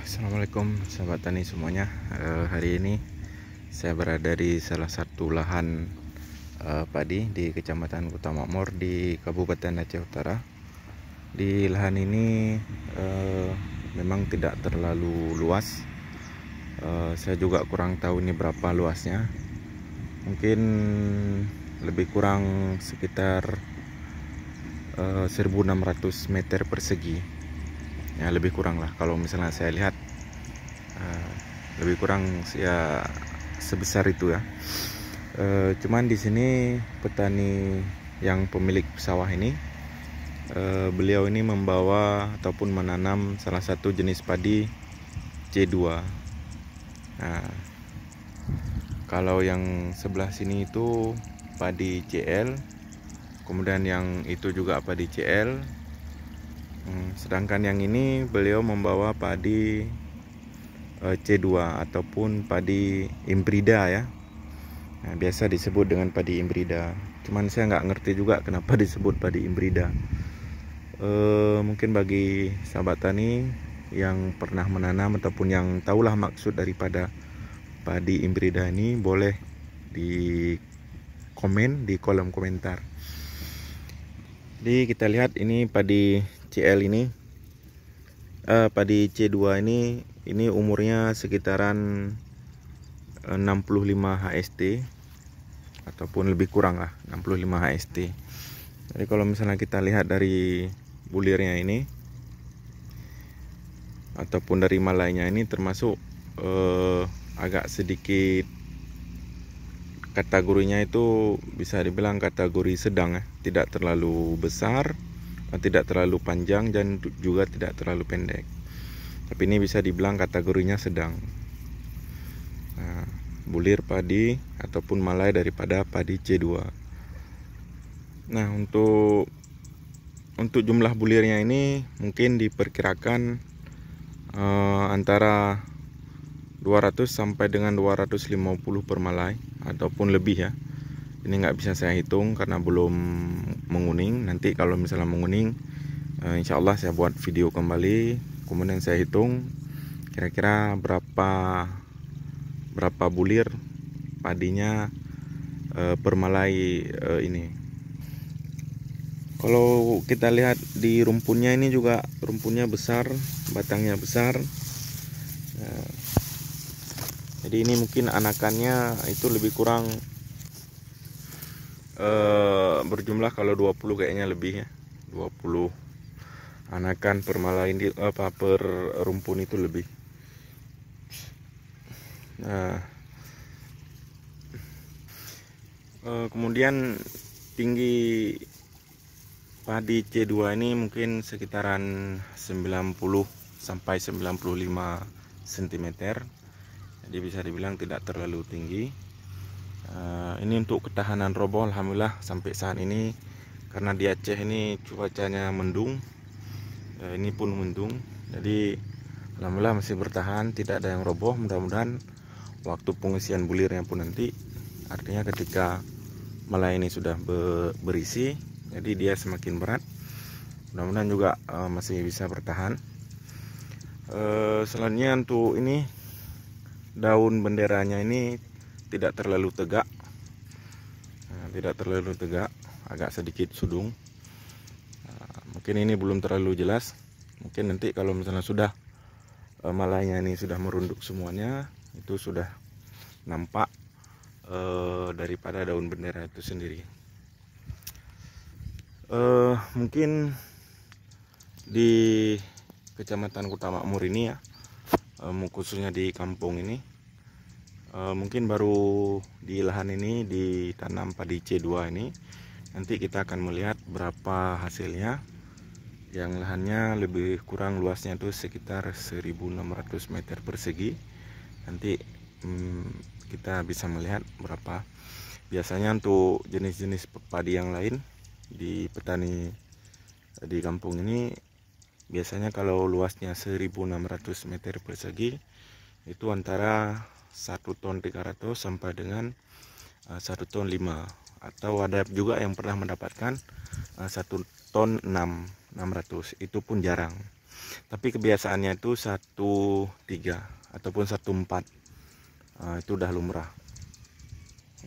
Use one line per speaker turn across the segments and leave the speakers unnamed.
Assalamualaikum sahabat tani semuanya. Hari ini saya berada di salah satu lahan padi di Kecamatan Kota Makmur di Kabupaten Aceh Utara. Di lahan ini memang tidak terlalu luas. Saya juga kurang tahu ini berapa luasnya. Mungkin lebih kurang sekitar 1600 meter persegi. Ya, lebih kurang lah kalau misalnya saya lihat, lebih kurang ya sebesar itu ya. Cuman di sini petani yang pemilik sawah ini, beliau ini membawa ataupun menanam salah satu jenis padi C2. Nah, kalau yang sebelah sini itu padi CL, kemudian yang itu juga padi CL. Sedangkan yang ini beliau membawa padi C2 ataupun padi imbrida ya. Nah, biasa disebut dengan padi imbrida. Cuman saya nggak ngerti juga kenapa disebut padi imbrida. Mungkin bagi sahabat tani yang pernah menanam ataupun yang tahulah maksud daripada padi imbrida ini, boleh di komen di kolom komentar. Jadi kita lihat ini padi CL ini, padi C2 ini umurnya sekitaran 65 HST ataupun lebih kurang lah 65 HST. Jadi kalau misalnya kita lihat dari bulirnya ini ataupun dari malainya ini termasuk agak sedikit, kategorinya itu bisa dibilang kategori sedang ya, tidak terlalu besar, tidak terlalu panjang, dan juga tidak terlalu pendek. Tapi ini bisa dibilang kategorinya sedang. Nah, bulir padi ataupun malai daripada padi C2. Nah, untuk jumlah bulirnya ini mungkin diperkirakan antara 200 sampai dengan 250 per malai ataupun lebih ya. Ini nggak bisa saya hitung karena belum menguning. Nanti kalau misalnya menguning, insya Allah saya buat video kembali, kemudian saya hitung kira-kira berapa bulir padinya per malai ini. Kalau kita lihat di rumpunnya ini juga rumpunnya besar, batangnya besar. Jadi ini mungkin anakannya itu lebih kurang berjumlah, kalau 20 kayaknya lebih ya, 20 anakan per malai ini, per rumpun itu lebih. Nah, kemudian tinggi padi C2 ini mungkin sekitaran 90 sampai 95 cm. Jadi bisa dibilang tidak terlalu tinggi. Ini untuk ketahanan roboh, alhamdulillah sampai saat ini, karena di Aceh ini cuacanya mendung, ini pun mendung, jadi alhamdulillah masih bertahan, tidak ada yang roboh. Mudah-mudahan waktu pengisian bulirnya pun nanti, artinya ketika malai ini sudah berisi, jadi dia semakin berat, mudah-mudahan juga masih bisa bertahan. Selanjutnya untuk ini, daun benderanya ini tidak terlalu tegak, agak sedikit sudung. Mungkin ini belum terlalu jelas. Mungkin nanti kalau misalnya sudah malainya ini sudah merunduk semuanya, itu sudah nampak daripada daun bendera itu sendiri. Mungkin di Kecamatan Kota Makmur ini ya, khususnya di kampung ini, mungkin baru di lahan ini ditanam padi C2 ini. Nanti kita akan melihat berapa hasilnya. Yang lahannya lebih kurang luasnya itu sekitar 1600 meter persegi. Nanti kita bisa melihat berapa. Biasanya untuk jenis-jenis padi yang lain di petani di kampung ini, biasanya kalau luasnya 1600 meter persegi itu antara 1 ton 300 sampai dengan 1 ton 5, atau ada juga yang pernah mendapatkan 1 ton 600, itu pun jarang. Tapi kebiasaannya itu 1-3 ataupun 1-4. Itu udah lumrah.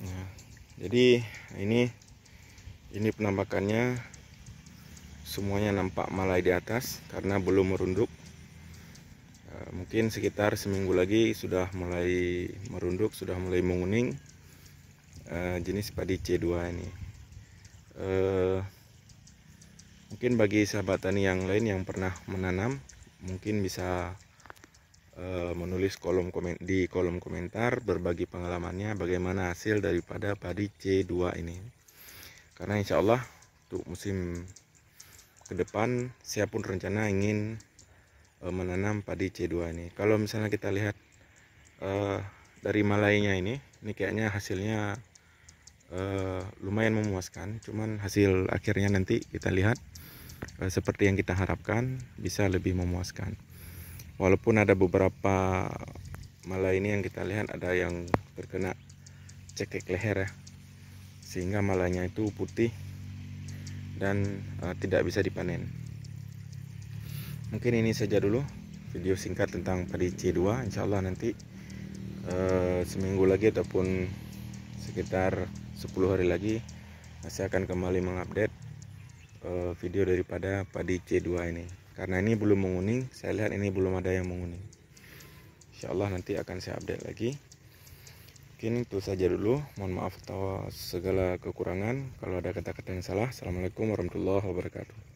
Nah, jadi ini penampakannya, semuanya nampak malai di atas karena belum merunduk. Mungkin sekitar seminggu lagi sudah mulai merunduk, sudah mulai menguning. Jenis padi C2 ini. Mungkin bagi sahabat tani yang lain yang pernah menanam, mungkin bisa menulis di kolom komentar berbagi pengalamannya bagaimana hasil daripada padi C2 ini. Karena insya Allah untuk musim ke depan saya pun rencana ingin menanam padi C2 ini. Kalau misalnya kita lihat dari malainya ini kayaknya hasilnya lumayan memuaskan. Cuman hasil akhirnya nanti kita lihat seperti yang kita harapkan, bisa lebih memuaskan. Walaupun ada beberapa malai ini yang kita lihat ada yang terkena cekek leher ya, sehingga malainya itu putih dan tidak bisa dipanen. Mungkin ini saja dulu video singkat tentang padi C2. Insya Allah nanti seminggu lagi ataupun sekitar 10 hari lagi saya akan kembali mengupdate video daripada padi C2 ini. Karena ini belum menguning, saya lihat ini belum ada yang menguning. Insya Allah nanti akan saya update lagi. Mungkin itu saja dulu. Mohon maaf atas segala kekurangan. Kalau ada kata-kata yang salah. Assalamualaikum warahmatullahi wabarakatuh.